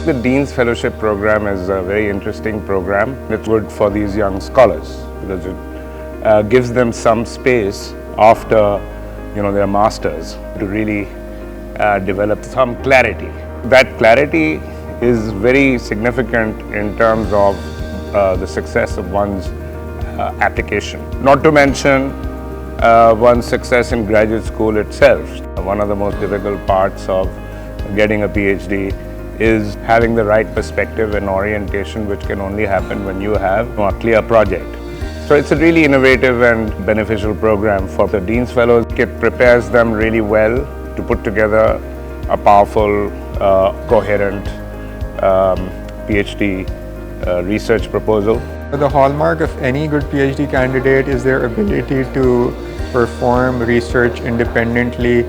The Dean's Fellowship program is a very interesting program. It's good for these young scholars because it gives them some space after their masters to really develop some clarity. That clarity is very significant in terms of the success of one's application. Not to mention one's success in graduate school itself. One of the most difficult parts of getting a PhD is having the right perspective and orientation, which can only happen when you have a clear project. So it's a really innovative and beneficial program for the Dean's Fellows. It prepares them really well to put together a powerful, coherent PhD research proposal. The hallmark of any good PhD candidate is their ability to perform research independently,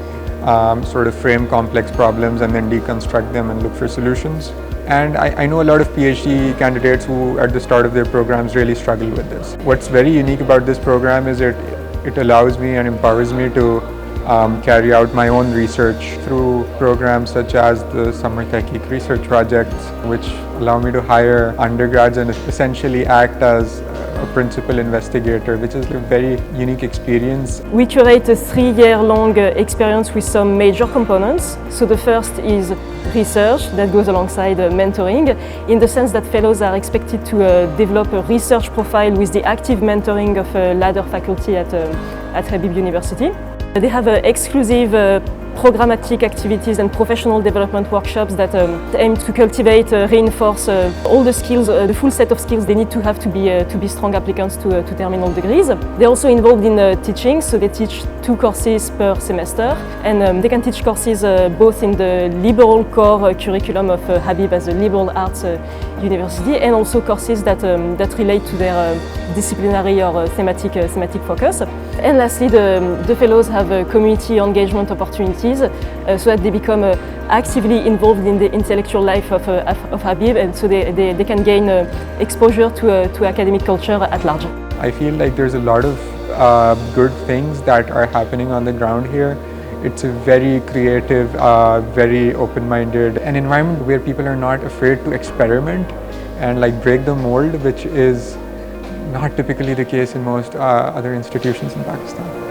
sort of frame complex problems and then deconstruct them and look for solutions. And I know a lot of PhD candidates who at the start of their programs really struggle with this. What's very unique about this program is it allows me and empowers me to carry out my own research through programs such as the Summer 𝗙𝗍𝗍 research projects, which allow me to hire undergrads and essentially act as a principal investigator, which is a very unique experience. We curate a 3-year-long experience with some major components. So the first is research that goes alongside mentoring, in the sense that fellows are expected to develop a research profile with the active mentoring of ladder faculty at Habib University. They have exclusive programmatic activities and professional development workshops that aim to cultivate, reinforce all the skills, the full set of skills they need to have to be strong applicants to terminal degrees. They're also involved in teaching, so they teach 2 courses per semester, and they can teach courses both in the liberal core curriculum of Habib as a liberal arts university, and also courses that relate to their disciplinary or thematic focus. And lastly, the fellows have community engagement opportunities so that they become actively involved in the intellectual life of Habib, and so they can gain exposure to academic culture at large. I feel like there's a lot of good things that are happening on the ground here. It's a very creative, very open-minded, an environment where people are not afraid to experiment and break the mold, which is not typically the case in most other institutions in Pakistan.